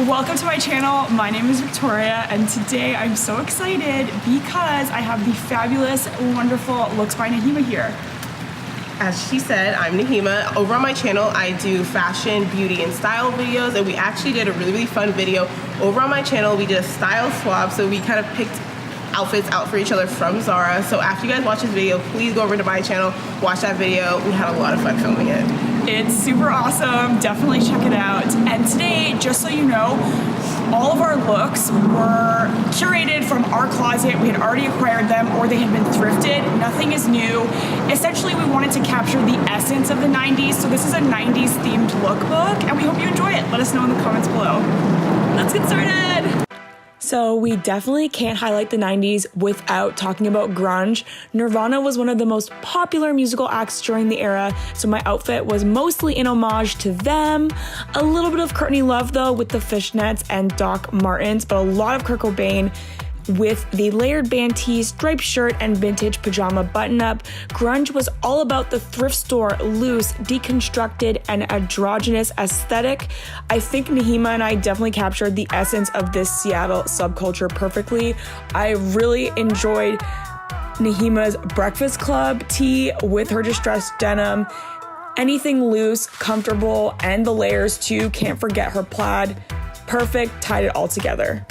Welcome to my channel. My name is Victoria, and today I'm so excited because I have the fabulous, wonderful Looks by Naheemah here. As she said, I'm Naheemah. Over on my channel, I do fashion, beauty, and style videos, and we actually did a really fun video. Over on my channel, we did a style swap, so we kind of picked outfits out for each other from Zara. So after you guys watch this video, please go over to my channel, watch that video. We had a lot of fun filming it. It's super awesome. Definitely check it out. And today, just so you know, all of our looks were curated from our closet. We had already acquired them, or they had been thrifted. Nothing is new. Essentially, we wanted to capture the essence of the 90s. So this is a 90s themed lookbook, and we hope you enjoy it. Let us know in the comments below. Let's get started. So we definitely can't highlight the 90s without talking about grunge. Nirvana was one of the most popular musical acts during the era, so my outfit was mostly in homage to them. A little bit of Courtney Love though with the fishnets and Doc Martens, but a lot of Kurt Cobain with the layered band tee, striped shirt, and vintage pajama button-up. Grunge was all about the thrift store, loose, deconstructed, and androgynous aesthetic. I think Naheemah and I definitely captured the essence of this Seattle subculture perfectly. I really enjoyed Naheemah's Breakfast Club tee with her distressed denim. Anything loose, comfortable, and the layers too. Can't forget her plaid. Perfect, tied it all together.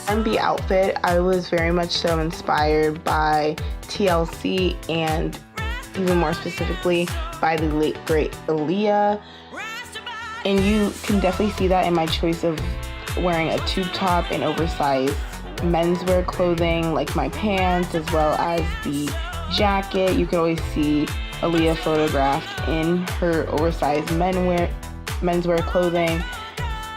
R&B outfit, I was very much so inspired by TLC and even more specifically by the late great Aalijah, and you can definitely see that in my choice of wearing a tube top and oversized menswear clothing like my pants as well as the jacket. You can always see Aalijah photographed in her oversized menswear clothing,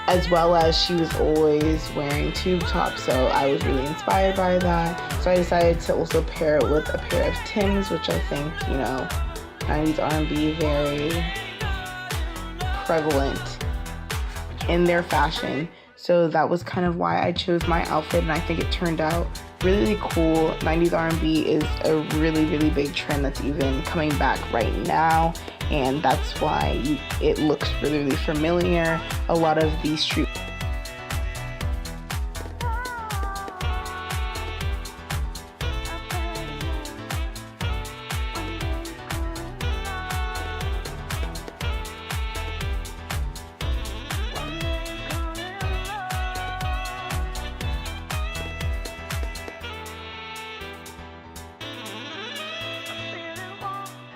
as well as she was always wearing tube tops, so I was really inspired by that. So I decided to also pair it with a pair of Tims, which I think, 90s R&B very prevalent in their fashion. So that was kind of why I chose my outfit, and I think it turned out really cool. 90s R&B is a really, really big trend that's even coming back right now, and that's why it looks really, really familiar. A lot of these street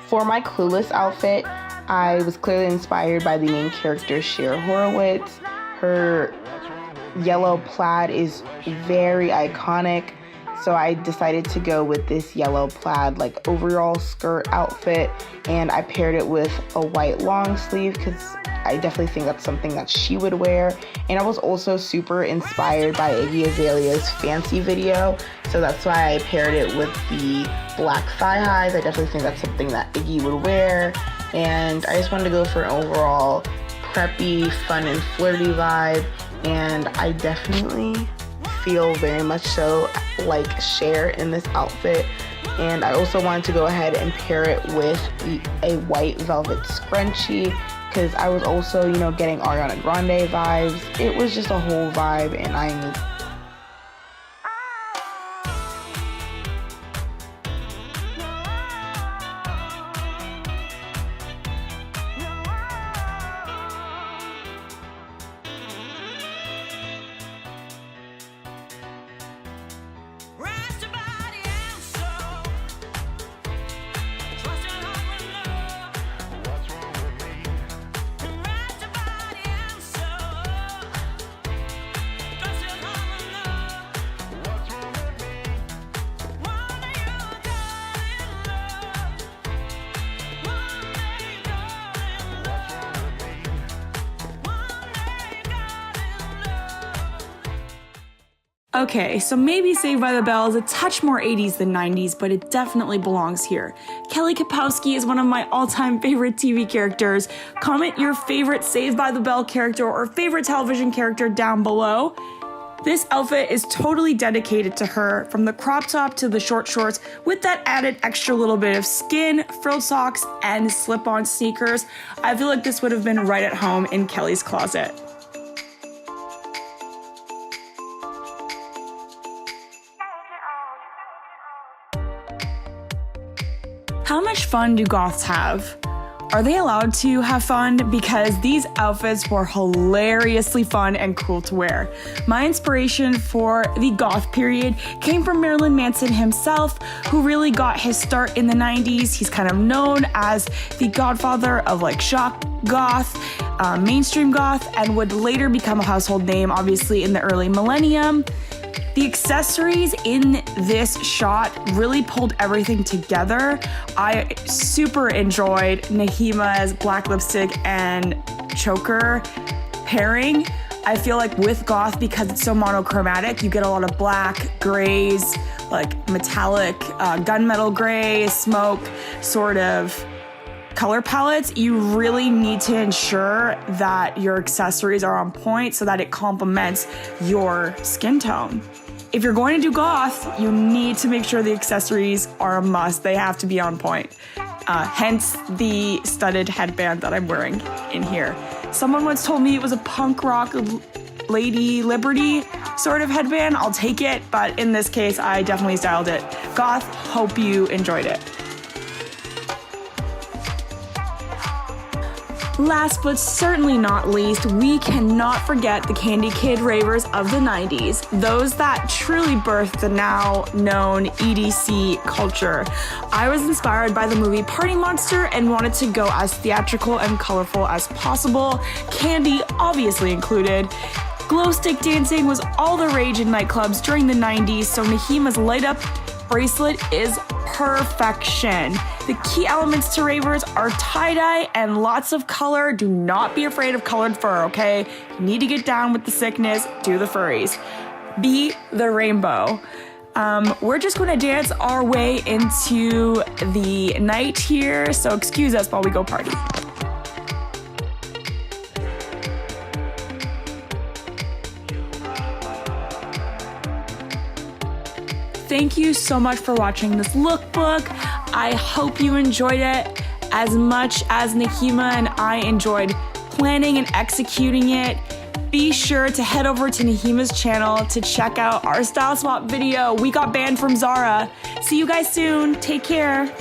For my Clueless outfit, I was clearly inspired by the main character, Cher Horowitz. Her yellow plaid is very iconic, so I decided to go with this yellow plaid like overall skirt outfit, and I paired it with a white long sleeve because I definitely think that's something that she would wear. And I was also super inspired by Iggy Azalea's Fancy video, so that's why I paired it with the black thigh highs. I definitely think that's something that Iggy would wear, and I just wanted to go for an overall preppy, fun, and flirty vibe, and I definitely feel very much so like Cher in this outfit. And I also wanted to go ahead and pair it with a white velvet scrunchie because I was also, getting Ariana Grande vibes. It was just a whole vibe, and I'm Okay, so maybe Saved by the Bell is a touch more 80s than 90s, but it definitely belongs here. Kelly Kapowski is one of my all-time favorite TV characters. Comment your favorite Saved by the Bell character or favorite television character down below. This outfit is totally dedicated to her, from the crop top to the short shorts, with that added extra little bit of skin, frilled socks, and slip-on sneakers. I feel like this would have been right at home in Kelly's closet. How much fun do goths have? Are they allowed to have fun? Because these outfits were hilariously fun and cool to wear. My inspiration for the goth period came from Marilyn Manson himself, who really got his start in the 90s. He's kind of known as the godfather of like shock goth, mainstream goth, and would later become a household name, obviously in the early millennium. The accessories in this shot really pulled everything together. I super enjoyed Naheemah's black lipstick and choker pairing. I feel like with goth, because it's so monochromatic, you get a lot of black, grays, like metallic, gunmetal gray, smoke sort of color palettes. You really need to ensure that your accessories are on point so that it complements your skin tone. If you're going to do goth, you need to make sure the accessories are a must. They have to be on point. Hence the studded headband that I'm wearing in here. Someone once told me it was a punk rock Lady Liberty sort of headband. I'll take it, but in this case, I definitely styled it goth. Hope you enjoyed it. Last but certainly not least, we cannot forget the Candy Kid ravers of the 90s, those that truly birthed the now known EDC culture. I was inspired by the movie Party Monster and wanted to go as theatrical and colorful as possible, candy obviously included. Glow stick dancing was all the rage in nightclubs during the 90s, so Naheemah's light up bracelet is perfection. The key elements to ravers are tie-dye and lots of color. Do not be afraid of colored fur, okay? You need to get down with the sickness, do the furries. Be the rainbow. We're just gonna dance our way into the night here, so excuse us while we go party. Thank you so much for watching this lookbook. I hope you enjoyed it as much as Naheemah and I enjoyed planning and executing it. Be sure to head over to Naheemah's channel to check out our style swap video. We got banned from Zara. See you guys soon. Take care.